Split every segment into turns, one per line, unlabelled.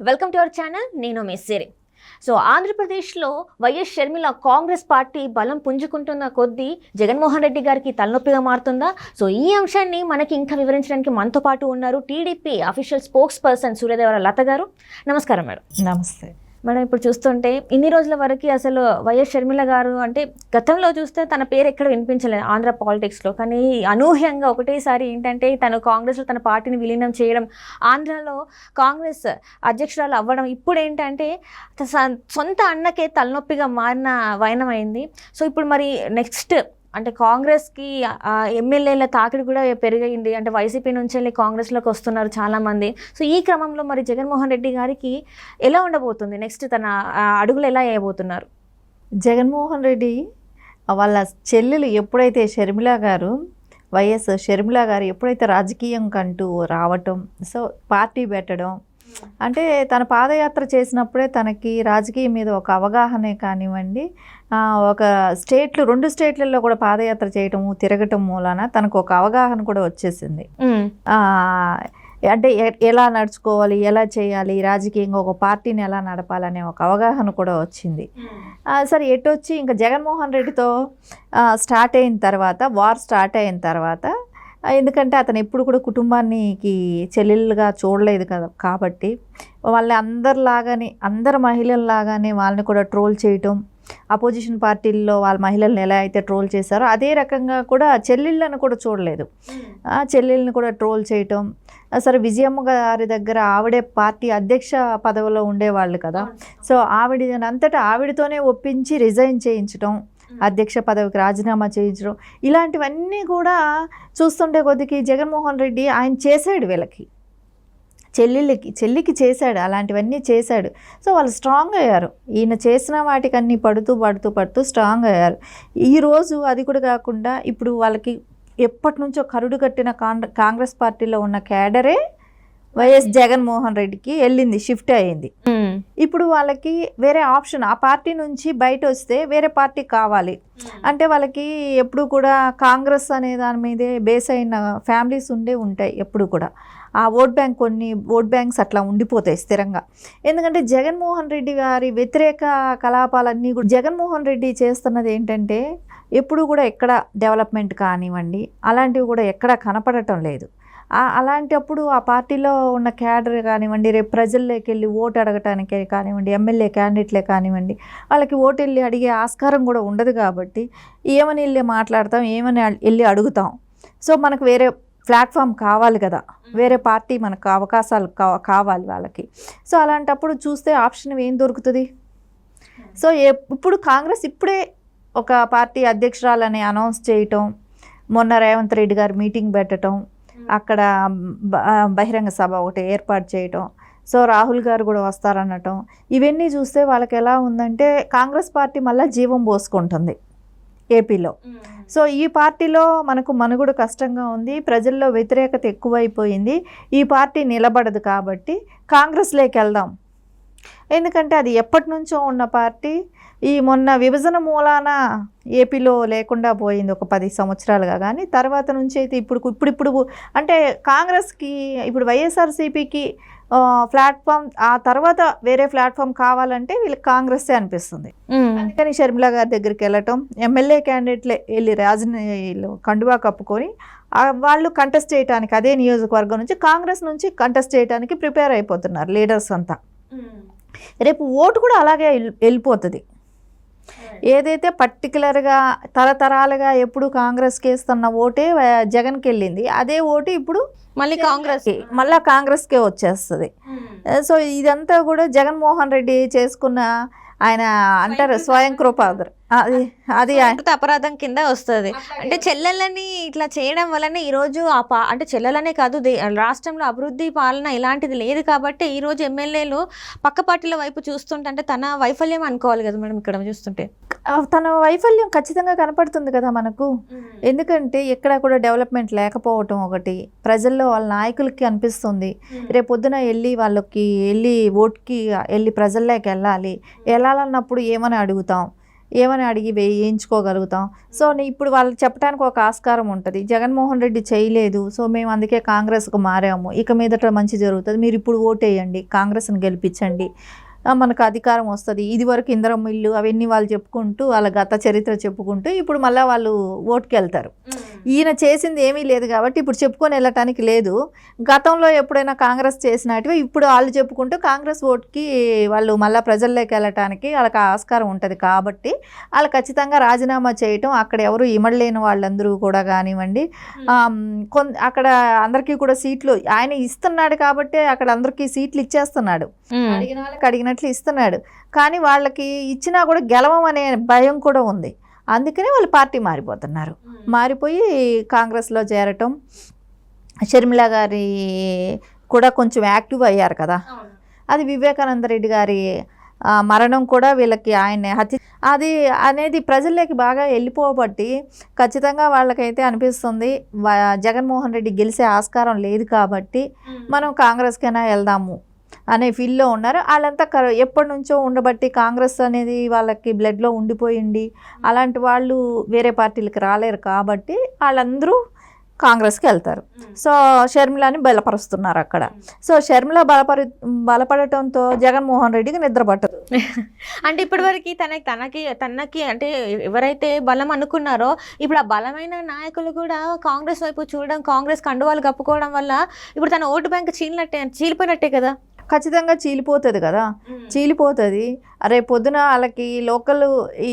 Welcome to our channel. నేను మీ సిరి. So ఆంధ్రప్రదేశ్లో YS Sharmila Congress party బలం పుంజుకుంటున్న కొద్దీ జగన్మోహన్ రెడ్డి గారికి తలనొప్పిగా మారుతుందా? సో ఈ అంశాన్ని మనకి ఇంకా వివరించడానికి మనతో పాటు ఉన్నారు TDP official spokesperson Suryadevara Latha గారు. నమస్కారం మేడం.
నమస్తే
మేడం. ఇప్పుడు చూస్తుంటే ఇన్ని రోజుల వరకు అసలు వైఎస్ షర్మిల గారు అంటే గతంలో చూస్తే తన పేరు ఎక్కడ వినిపించలేదు ఆంధ్ర పాలిటిక్స్లో. కానీ అనూహ్యంగా ఒకటేసారి ఏంటంటే తను కాంగ్రెస్లో తన పార్టీని విలీనం చేయడం, ఆంధ్రాలో కాంగ్రెస్ అధ్యక్షురాలు అవ్వడం, ఇప్పుడు ఏంటంటే సొంత అన్నకే తలనొప్పిగా మారిన వైనమైంది. సో ఇప్పుడు మరి నెక్స్ట్ అంటే కాంగ్రెస్కి ఎమ్మెల్యేల తాకిడి కూడా పెరిగింది. అంటే వైసీపీ నుంచి వెళ్ళి కాంగ్రెస్లోకి వస్తున్నారు చాలామంది. సో ఈ క్రమంలో మరి జగన్మోహన్ రెడ్డి గారికి ఎలా ఉండబోతుంది? నెక్స్ట్ తన అడుగులు ఎలా వేయబోతున్నారు?
జగన్మోహన్ రెడ్డి వాళ్ళ చెల్లెలు ఎప్పుడైతే వైఎస్ షర్మిల గారు ఎప్పుడైతే రాజకీయం కంటూ రావటం, సో పార్టీ పెట్టడం, అంటే తన పాదయాత్ర చేసినప్పుడే తనకి రాజకీయం మీద ఒక అవగాహనే కానివ్వండి, ఒక రెండు స్టేట్లలో కూడా పాదయాత్ర చేయటము తిరగటం మూలాన తనకు ఒక అవగాహన కూడా వచ్చేసింది. అంటే ఎలా నడుచుకోవాలి, ఎలా చేయాలి, రాజకీయంగా ఒక పార్టీని ఎలా నడపాలనే ఒక అవగాహన కూడా వచ్చింది. సరే ఎటొచ్చి ఇంకా జగన్మోహన్ రెడ్డితో వార్ స్టార్ట్ అయిన తర్వాత, ఎందుకంటే అతను ఎప్పుడు కూడా కుటుంబానికి చెల్లెలుగా చూడలేదు కదా, కాబట్టి వాళ్ళని అందరు మహిళల్లాగానే వాళ్ళని కూడా ట్రోల్ చేయటం, అపోజిషన్ పార్టీల్లో వాళ్ళ మహిళలను ఎలా అయితే ట్రోల్ చేశారో అదే రకంగా కూడా చెల్లెళ్ళను కూడా చూడలేదు. చెల్లెళ్ళని కూడా ట్రోల్ చేయటం. సరే విజయమ్మ గారి దగ్గర ఆవిడే పార్టీ అధ్యక్ష పదవిలో ఉండేవాళ్ళు కదా, సో ఆవిడతోనే ఒప్పించి రిజైన్ చేయించడం, అధ్యక్ష పదవికి రాజీనామా చేయించడం, ఇలాంటివన్నీ కూడా చూస్తుండే కొద్దికి జగన్మోహన్ రెడ్డి ఆయన చేశాడు, వీళ్ళకి చెల్లికి చేశాడు, అలాంటివన్నీ చేశాడు. సో వాళ్ళు స్ట్రాంగ్ అయ్యారు. ఈయన చేసిన వాటికన్నీ పడుతూ స్ట్రాంగ్ అయ్యారు. ఈరోజు అది కూడా కాకుండా ఇప్పుడు వాళ్ళకి ఎప్పటి నుంచో కరుడు కట్టిన కాంగ్రెస్ పార్టీలో ఉన్న క్యాడరే వైఎస్ జగన్మోహన్ రెడ్డికి షిఫ్ట్ అయ్యింది. ఇప్పుడు వాళ్ళకి వేరే ఆప్షన్, ఆ పార్టీ నుంచి బయట వస్తే వేరే పార్టీ కావాలి అంటే వాళ్ళకి ఎప్పుడు కూడా కాంగ్రెస్ అనే దాని మీదే బేస్ అయిన ఫ్యామిలీస్ ఉంటాయి. ఎప్పుడు కూడా ఆ కొన్ని ఓట్ బ్యాంక్స్ అట్లా ఉండిపోతాయి స్థిరంగా. ఎందుకంటే జగన్మోహన్ రెడ్డి గారి వ్యతిరేక కలాపాలన్నీ కూడా జగన్మోహన్ రెడ్డి చేస్తున్నది ఏంటంటే ఎప్పుడు కూడా ఎక్కడ డెవలప్మెంట్ కానివ్వండి అలాంటివి కూడా ఎక్కడ కనపడటం లేదు. అలాంటప్పుడు ఆ పార్టీలో ఉన్న క్యాడర్ కానివ్వండి, రేపు ప్రజల్లోకి వెళ్ళి ఓటు అడగటానికే కానివ్వండి, ఎమ్మెల్యే క్యాండిడేట్లే కానివ్వండి, వాళ్ళకి ఓటు వెళ్ళి అడిగే ఆస్కారం కూడా ఉండదు. కాబట్టి ఏమని వెళ్ళి మాట్లాడతాం, ఏమని వెళ్ళి అడుగుతాం. సో మనకు వేరే ప్లాట్ఫామ్ కావాలి కదా, వేరే పార్టీ మనకు అవకాశాలు కావాలి వాళ్ళకి. సో అలాంటప్పుడు చూస్తే ఆప్షన్ ఏం దొరుకుతుంది? సో ఇప్పుడు కాంగ్రెస్ ఇప్పుడే ఒక పార్టీ అధ్యక్షురాలని అనౌన్స్ చేయటం, మొన్న రేవంత్ రెడ్డి గారు మీటింగ్ పెట్టడం, అక్కడ బహిరంగ సభ ఒకటి ఏర్పాటు చేయటం, సో రాహుల్ గారు కూడా వస్తారనటం, ఇవన్నీ చూస్తే వాళ్ళకి ఎలా ఉందంటే కాంగ్రెస్ పార్టీ మళ్ళీ జీవం పోసుకుంటుంది ఏపీలో. సో ఈ పార్టీలో మనకు మనుగడ కష్టంగా ఉంది, ప్రజల్లో వ్యతిరేకత ఎక్కువైపోయింది, ఈ పార్టీ నిలబడదు, కాబట్టి కాంగ్రెస్లోకి వెళ్దాం. ఎందుకంటే అది ఎప్పటి నుంచో ఉన్న పార్టీ. ఈ మొన్న విభజన మూలాన ఏపీలో లేకుండా పోయింది ఒక 10 సంవత్సరాలుగా. కానీ తర్వాత నుంచి అయితే ఇప్పుడు అంటే కాంగ్రెస్కి ఇప్పుడు వైఎస్ఆర్సీపీకి ప్లాట్ఫామ్, ఆ తర్వాత వేరే ప్లాట్ఫామ్ కావాలంటే వీళ్ళకి కాంగ్రెస్సే అనిపిస్తుంది. అందుకని షర్మిల గారి దగ్గరికి వెళ్ళటం, ఎమ్మెల్యే క్యాండిడేట్లే వెళ్ళి కండువా కప్పుకొని వాళ్ళు కంటెస్ట్ చేయడానికి, అదే నియోజకవర్గం నుంచి కాంగ్రెస్ నుంచి కంటెస్ట్ చేయడానికి ప్రిపేర్ అయిపోతున్నారు లీడర్స్ అంతా. రేపు ఓటు కూడా అలాగే వెళ్ళిపోతుంది. ఏదైతే పర్టికులర్గా తరతరాలుగా ఎప్పుడు కాంగ్రెస్కి వేస్తున్న ఓటే జగన్కి వెళ్ళింది, అదే ఓటు ఇప్పుడు మళ్ళీ కాంగ్రెస్కే వచ్చేస్తుంది. సో ఇదంతా కూడా జగన్మోహన్ రెడ్డి చేసుకున్న, ఆయన అంటారు స్వయం కృపాదర్, అది
అపరాధం కింద వస్తుంది. అంటే చెల్లెలని ఇట్లా చేయడం వల్లనే ఈరోజు అంటే చెల్లెలనే కాదు, రాష్ట్రంలో అభివృద్ధి పాలన ఇలాంటిది లేదు. కాబట్టి ఈరోజు ఎమ్మెల్యేలు పక్క పార్టీల వైపు చూస్తుంటే అంటే తన వైఫల్యం అనుకోవాలి కదా మేడం. ఇక్కడ చూస్తుంటే
తన వైఫల్యం ఖచ్చితంగా కనపడుతుంది కదా మనకు. ఎందుకంటే ఎక్కడ కూడా డెవలప్మెంట్ లేకపోవటం ఒకటి ప్రజల్లో వాళ్ళ నాయకులకి అనిపిస్తుంది. రేపు పొద్దున ఓట్కి వెళ్ళి ప్రజల్లోకి వెళ్ళాలన్నప్పుడు ఏమని అడుగుతాం, ఏమని అడిగి వేయించుకోగలుగుతాం. సో ఇప్పుడు వాళ్ళకి చెప్పడానికి ఒక ఆస్కారం ఉంటుంది. జగన్మోహన్ రెడ్డి చేయలేదు, సో మేము అందుకే కాంగ్రెస్కు మారాము, ఇక మీదట మంచి జరుగుతుంది, మీరు ఇప్పుడు ఓటేయండి, కాంగ్రెస్ని గెలిపించండి, మనకు అధికారం వస్తుంది. ఇది వరకు ఇందిరమ్మ ఇల్లు అవన్నీ వాళ్ళు చెప్పుకుంటూ వాళ్ళ గత చరిత్ర చెప్పుకుంటూ ఇప్పుడు మళ్ళీ వాళ్ళు ఓటుకి వెళ్తారు. ఈయన చేసింది ఏమీ లేదు కాబట్టి ఇప్పుడు చెప్పుకొని వెళ్ళటానికి లేదు. గతంలో ఎప్పుడైనా కాంగ్రెస్ చేసినట్టుగా ఇప్పుడు వాళ్ళు చెప్పుకుంటూ కాంగ్రెస్ ఓటుకి వాళ్ళు మళ్ళీ ప్రజల్లోకి వెళ్ళటానికి వాళ్ళకి ఆస్కారం ఉంటుంది. కాబట్టి వాళ్ళు ఖచ్చితంగా రాజీనామా చేయటం, అక్కడ ఎవరు ఇమడలేని వాళ్ళందరూ కూడా కానివ్వండి, అక్కడ అందరికీ కూడా సీట్లు ఆయన ఇస్తున్నాడు కాబట్టి అక్కడ అందరికీ సీట్లు ఇచ్చేస్తున్నాడు, అడిగిన వాళ్ళకి అడిగినట్లు ఇస్తున్నాడు. కానీ వాళ్ళకి ఇచ్చినా కూడా గెలవం అనే భయం కూడా ఉంది. అందుకనే వాళ్ళు పార్టీ మారిపోతున్నారు. మారిపోయి కాంగ్రెస్లో చేరటం, షర్మిల గారి కూడా కొంచెం యాక్టివ్ అయ్యారు కదా. అది వివేకానంద రెడ్డి గారి మరణం కూడా వీళ్ళకి ఆయన హత్య అది అనేది ప్రజల్లోకి బాగా వెళ్ళిపోబట్టి ఖచ్చితంగా వాళ్ళకైతే అనిపిస్తుంది జగన్మోహన్ రెడ్డి గెలిచే ఆస్కారం లేదు కాబట్టి మనం కాంగ్రెస్కైనా వెళ్దాము అనే ఫీల్డ్లో ఉన్నారు. వాళ్ళంతా ఎప్పటి నుంచో ఉండబట్టి కాంగ్రెస్ అనేది వాళ్ళకి బ్లడ్లో ఉండిపోయింది. అలాంటి వాళ్ళు వేరే పార్టీలకు రాలేరు కాబట్టి వాళ్ళందరూ కాంగ్రెస్కి వెళ్తారు. సో షర్మిలని బలపరుస్తున్నారు అక్కడ. సో షర్మిల బలపడటంతో జగన్మోహన్ రెడ్డికి నిద్ర పట్టదు.
అంటే ఇప్పటివరకు తనకి అంటే ఎవరైతే బలం అనుకున్నారో ఇప్పుడు ఆ బలమైన నాయకులు కూడా కాంగ్రెస్ వైపు చూడడం, కాంగ్రెస్ కండువాలు కప్పుకోవడం వల్ల ఇప్పుడు తన ఓటు బ్యాంక్ చీలిపోయినట్టే కదా.
ఖచ్చితంగా చీలిపోతుంది కదా, చీలిపోతుంది. రేపు పొద్దున వాళ్ళకి లోకల్ ఈ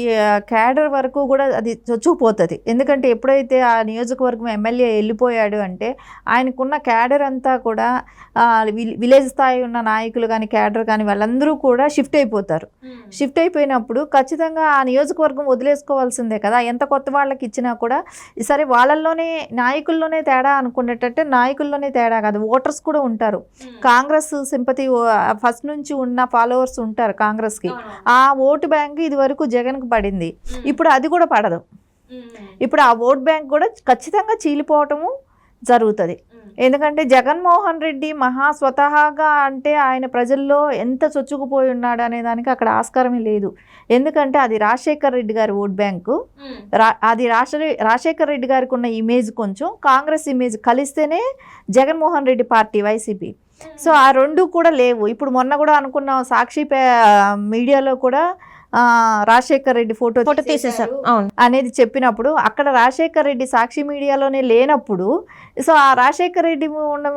క్యాడర్ వరకు కూడా అది చొచ్చుకుపోతుంది. ఎందుకంటే ఎప్పుడైతే ఆ నియోజకవర్గం ఎమ్మెల్యే వెళ్ళిపోయాడు అంటే ఆయనకున్న క్యాడర్ అంతా కూడా విలేజ్ స్థాయి ఉన్న నాయకులు కానీ క్యాడర్ కానీ వాళ్ళందరూ కూడా షిఫ్ట్ అయిపోతారు. షిఫ్ట్ అయిపోయినప్పుడు ఖచ్చితంగా ఆ నియోజకవర్గం వదిలేసుకోవాల్సిందే కదా. ఎంత కొత్త వాళ్ళకి ఇచ్చినా కూడా సరే వాళ్ళల్లోనే నాయకుల్లోనే తేడా అనుకునేటట్టే నాయకుల్లోనే తేడా కాదు, ఓటర్స్ కూడా ఉంటారు. కాంగ్రెస్ సింపతి ఫస్ట్ నుంచి ఉన్న ఫాలోవర్స్ ఉంటారు కాంగ్రెస్కి. ఆ ఓటు బ్యాంక్ ఇది వరకు జగన్కి పడింది, ఇప్పుడు అది కూడా పడదు. ఇప్పుడు ఆ ఓట్ బ్యాంక్ కూడా ఖచ్చితంగా చీలిపోవటము జరుగుతుంది. ఎందుకంటే జగన్మోహన్ రెడ్డి స్వతహాగా అంటే ఆయన ప్రజల్లో ఎంత చొచ్చుకుపోయి ఉన్నాడు అనే దానికి అక్కడ ఆస్కారమే లేదు. ఎందుకంటే అది రాజశేఖర్ రెడ్డి గారి ఓట్ బ్యాంకు. అది రాజశేఖర్ రెడ్డి గారికి ఉన్న ఇమేజ్ కొంచెం కాంగ్రెస్ ఇమేజ్ కలిస్తేనే Jaganmohan Reddy party YCP. So ఆ రెండు కూడా లేవు. ఇప్పుడు మొన్న కూడా అనుకున్నాం సాక్షి మీడియాలో కూడా రాజశేఖర్ రెడ్డి ఫోటో తీసేశారు అనేది చెప్పినప్పుడు అక్కడ రాజశేఖర్ రెడ్డి సాక్షి మీడియాలోనే లేనప్పుడు సో ఆ రాజశేఖర్ రెడ్డి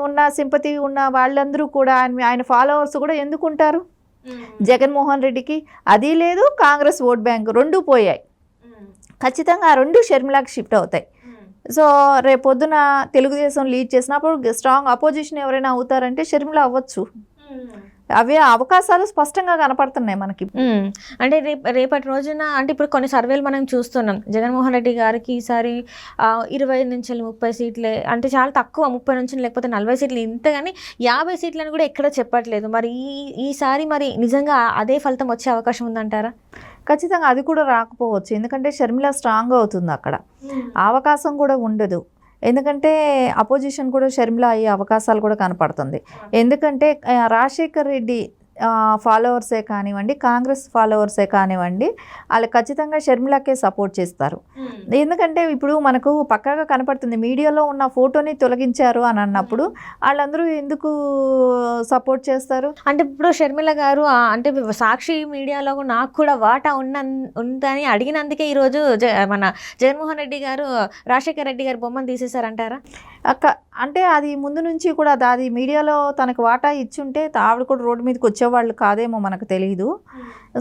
ఉన్న సింపతి ఉన్న వాళ్ళందరూ కూడా ఆయన ఫాలోవర్స్ కూడా ఎందుకు ఉంటారు జగన్మోహన్ రెడ్డికి? అది లేదు, కాంగ్రెస్ ఓట్ బ్యాంక్ రెండు పోయాయి. ఖచ్చితంగా ఆ రెండు షర్మిలాకి షిఫ్ట్ అవుతాయి. సో రేపొద్దున తెలుగుదేశం లీడ్ చేసినప్పుడు స్ట్రాంగ్ అపోజిషన్ ఎవరైనా అవుతారంటే షర్మిల అవ్వచ్చు. అవే అవకాశాలు స్పష్టంగా కనపడుతున్నాయి మనకి.
అంటే రేపటి రోజున అంటే ఇప్పుడు కొన్ని సర్వేలు మనం చూస్తున్నాం, జగన్మోహన్ రెడ్డి గారికి ఈసారి 20 నుంచి 30 సీట్లే, అంటే చాలా తక్కువ, 30 నుంచి లేకపోతే 40 సీట్లు ఇంత, కానీ 50 సీట్లను కూడా ఎక్కడ చెప్పట్లేదు. మరి ఈసారి మరి నిజంగా అదే ఫలితం వచ్చే అవకాశం ఉందంటారా?
ఖచ్చితంగా అది కూడా రాకపోవచ్చు, ఎందుకంటే షర్మిల స్ట్రాంగ్ అవుతుంది అక్కడ, అవకాశం కూడా ఉండదు. ఎందుకంటే అపోజిషన్ కూడా షర్మిల అయ్యే అవకాశాలు కూడా కనపడుతుంది. ఎందుకంటే రాజశేఖర్ రెడ్డి ఫాలోవర్సే కానివ్వండి, కాంగ్రెస్ ఫాలోవర్సే కానివ్వండి, వాళ్ళు ఖచ్చితంగా షర్మిలకే సపోర్ట్ చేస్తారు. ఎందుకంటే ఇప్పుడు మనకు పక్కాగా కనపడుతుంది, మీడియాలో ఉన్న ఫోటోని తొలగించారు అని అన్నప్పుడు వాళ్ళందరూ ఎందుకు సపోర్ట్ చేస్తారు?
అంటే ఇప్పుడు షర్మిల గారు అంటే సాక్షి మీడియాలో నాకు కూడా వాటా ఉందని అడిగినందుకే ఈరోజు మన జగన్మోహన్ రెడ్డి గారు రాజశేఖర్ రెడ్డి గారి బొమ్మను తీసేశారంటారా?
అంటే అది ముందు నుంచి కూడా అది మీడియాలో తనకు వాటా ఇచ్చుంటే ఆవిడ కూడా రోడ్డు మీదకి వచ్చేవాళ్ళు కాదేమో, మనకు తెలియదు.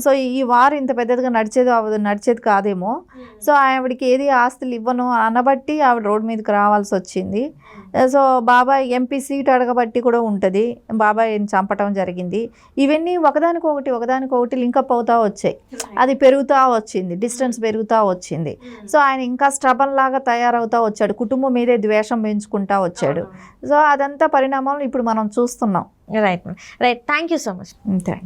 సో ఈ వార్ ఇంత పెద్దదిగా నడిచేది కాదేమో. సో ఆవిడకి ఏది ఆస్తులు ఇవ్వను అనబట్టి ఆవిడ రోడ్డు మీదకి రావాల్సి వచ్చింది. సో బాబాయ్ ఎంపీ సీట్ అడగబట్టి కూడా ఉంటుంది, బాబాయ్ని చంపటం జరిగింది. ఇవన్నీ ఒకదానికొకటి లింకప్ అవుతా వచ్చాయి, అది పెరుగుతూ వచ్చింది, డిస్టెన్స్ పెరుగుతూ వచ్చింది. సో ఆయన ఇంకా స్ట్రబన్ లాగా తయారవుతూ వచ్చాడు, కుటుంబం మీదే ద్వేషం పెంచుకుంటూ వచ్చాడు. సో అదంతా పరిణామాలు ఇప్పుడు మనం చూస్తున్నాం.
Right, thank you so much.
Thank